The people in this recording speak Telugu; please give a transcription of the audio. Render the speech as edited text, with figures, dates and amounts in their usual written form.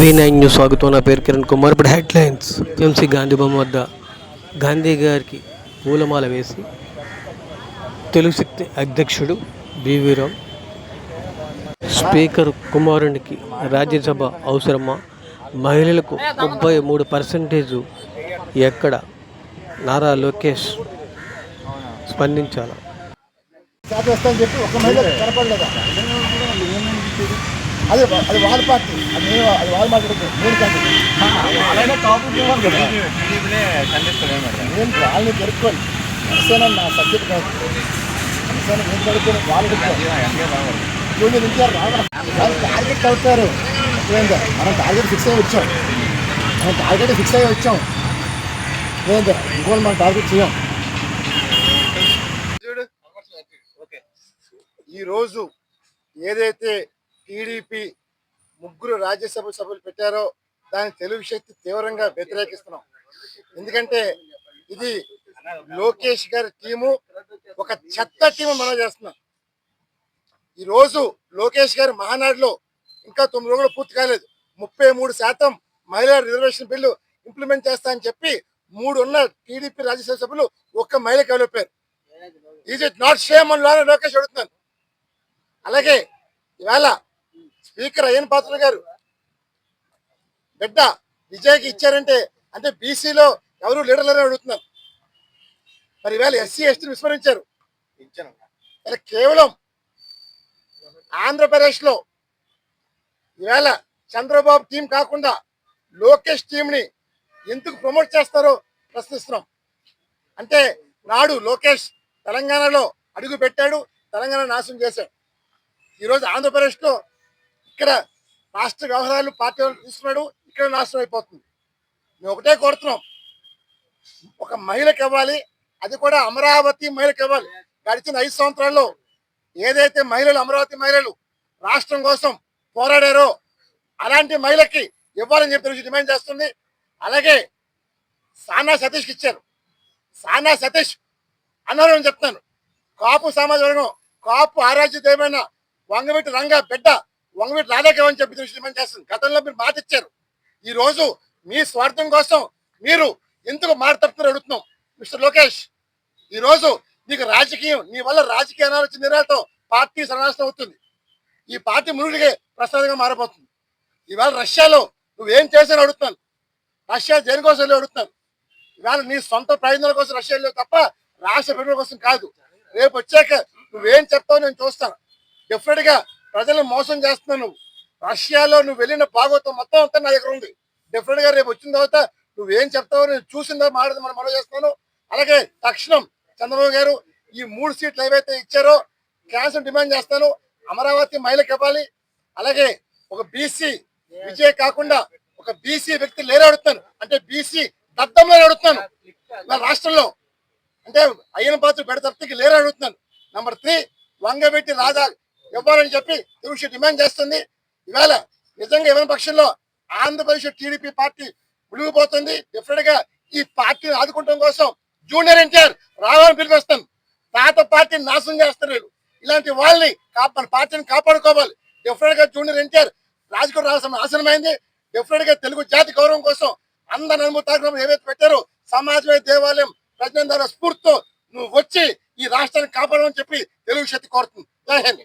V9 న్యూస్ స్వాగతం. నా పేరు కిరణ్ కుమార్. ఇప్పుడు హెడ్లైన్స్. ఎంసీ గాంధీ బొమ్మ వద్ద గాంధీ గారికి పూలమాల వేసి తెలుగు శక్తి అధ్యక్షుడు బివిరామ్, స్పీకర్ కుమారునికి రాజ్యసభ అవసరమా, మహిళలకు 33% ఎక్కడ, నారా లోకేష్ స్పందించాలా? అది వాళ్ళ పార్టీ, అది వాళ్ళు మాట్లాడుతుంది. నేను వాళ్ళని జరుపుకోను. జనసేన నా సబ్జెక్ట్ కాదు. జనసేన నేను జరుపుకొని వాళ్ళు జూనియర్ ఎన్టీఆర్ రావాలి. వాళ్ళు టార్గెట్ అవుతారు. ఏందా మనం టార్గెట్ ఫిక్స్ అయ్యి వచ్చాం. ఏందా ఇంకోటి మనం టార్గెట్ చేయం. ఈరోజు ఏదైతే టీడీపీ 3 రాజ్యసభ సభ్యులు పెట్టారో దాని తెలుగు శక్తి తీవ్రంగా వ్యతిరేకిస్తున్నాం. ఎందుకంటే ఇది లోకేష్ గారి టీము ఒక చెత్త టీము మనం చేస్తున్నాం. ఈరోజు లోకేష్ గారి మహానాడులో ఇంకా 9 రోజులు పూర్తి కాలేదు. 33% మహిళా రిజర్వేషన్ బిల్లు ఇంప్లిమెంట్ చేస్తా అని చెప్పి 3 ఉన్న టీడీపీ రాజ్యసభ సభ్యులు ఒక్క మహిళకి వెళ్ళిపోయారు. ఈజ్ ఇట్ నాట్ షేమ్ అని లోకేష్ అడుగుతున్నాను. అలాగే ఇవాళ స్పీకర్ అయ్యన్ పాత్ర గారు బిడ్డ విజయ్కి ఇచ్చారంటే అంటే బీసీలో ఎవరు లీడర్ లేరని అడుగుతున్నారు. మరి ఇవాళ ఎస్సీ ఎస్టీని విస్మరించారు. ఇలా కేవలం ఆంధ్రప్రదేశ్లో ఇవాళ చంద్రబాబు టీం కాకుండా లోకేష్ టీంని ఎందుకు ప్రమోట్ చేస్తారో ప్రశ్నిస్తున్నాం. అంటే నాడు లోకేష్ తెలంగాణలో అడుగు పెట్టాడు, తెలంగాణ నాశనం చేశాడు. ఈరోజు ఆంధ్రప్రదేశ్లో ఇక్కడ రాష్ట్ర వ్యవహారాలు పార్టీ తీసుకున్నాడు, ఇక్కడ నాశనం అయిపోతుంది. మేము ఒకటే కోరుతున్నాం, ఒక మహిళకి ఇవ్వాలి, అది కూడా అమరావతి మహిళకి ఇవ్వాలి. గడిచిన 5 సంవత్సరాల్లో ఏదైతే మహిళలు అమరావతి మహిళలు రాష్ట్రం కోసం పోరాడారో అలాంటి మహిళకి ఇవ్వాలని చెప్పి డిమాండ్ చేస్తుంది. అలాగే సానా సతీష్కి ఇచ్చారు. సానా సతీష్ అన్నారు అని చెప్తాను. కాపు సమాజ వర్గం, కాపు ఆరాధ్య దేవైన వంగవీటి రంగా బిడ్డ వంగవీటి రాధాకేవని చెప్పి డిమాండ్ చేస్తుంది. గతంలో మీరు మాట ఇచ్చారు. ఈ రోజు మీ స్వార్థం కోసం మీరు ఎందుకు మాట తప్పుతున్నారు అడుగుతున్నాం. మిస్టర్ లోకేష్, ఈ రోజు నీకు రాజకీయం, నీ వల్ల రాజకీయ అనాలోచన నిర్ణయాలతో పార్టీ సర్వనాశనం అవుతుంది. ఈ పార్టీ మునుడిగే ప్రసాదంగా మారిపోతుంది. ఇవాళ రష్యాలో నువ్వేం చేశాను అడుగుతున్నాను. రష్యా దేనికోసం వెళ్ళి అడుగుతున్నాను. ఇవాళ నీ సొంత ప్రయోజనాల కోసం రష్యా వెళ్ళావు తప్ప రాష్ట్ర ప్రయోజనాల కోసం కాదు. రేపు వచ్చాక నువ్వేం చెప్తావు నేను చూస్తాను. డెఫినెట్ గా ప్రజలను మోసం చేస్తున్నావు. నువ్వు రష్యాలో నువ్వు వెళ్ళిన భాగవతం మొత్తం అంతా నా దగ్గర ఉంది. డెఫినెట్ గా రేపు వచ్చిన తర్వాత నువ్వేం చెప్తావో నేను చూసిందో మనం మనం చేస్తున్నాను. అలాగే తక్షణం చంద్రబాబు గారు ఈ 3 సీట్లు ఏవైతే ఇచ్చారో క్యాన్సల్ డిమాండ్ చేస్తాను. అమరావతి మహిళకి ఇవ్వాలి. అలాగే ఒక బీసీ విజయ్ కాకుండా ఒక బీసీ వ్యక్తి లేరు అడుగుతాను. అంటే బీసీ దత్తంలో అడుగుతున్నాను. నా రాష్ట్రంలో అంటే అయ్యన పాత్ర పెడతప్తికి లేరు అడుగుతున్నాను. నంబర్ 3 వంగవీటి రాధా ఇవ్వాలని చెప్పి తెలుగు డిమాండ్ చేస్తుంది. ఇవాళ నిజంగా ఇవ్వని పక్షంలో ఆంధ్రప్రదేశ్ టీడీపీ పార్టీ మునిగిపోతుంది. డెఫినెట్ గా ఈ పార్టీని ఆదుకోవడం కోసం జూనియర్ ఎన్టీఆర్ రావాలని పిలిపిస్తాను. తాత పార్టీని నాశనం చేస్తారు. ఇలాంటి వాళ్ళని మన పార్టీని కాపాడుకోవాలి. డెఫినెట్ గా జూనియర్ ఎన్టీఆర్ రాజకీయ రాష్ట్రం నాశనమైంది. డెఫినెట్ గా తెలుగు జాతి గౌరవం కోసం అందరి అనుమతి ఏవైతే పెట్టారో సమాజమే దేవాలయం ప్రజలందరూ స్ఫూర్తితో నువ్వు వచ్చి ఈ రాష్ట్రాన్ని కాపాడమని చెప్పి తెలుగు శక్తి కోరుతుంది. జై హింద్.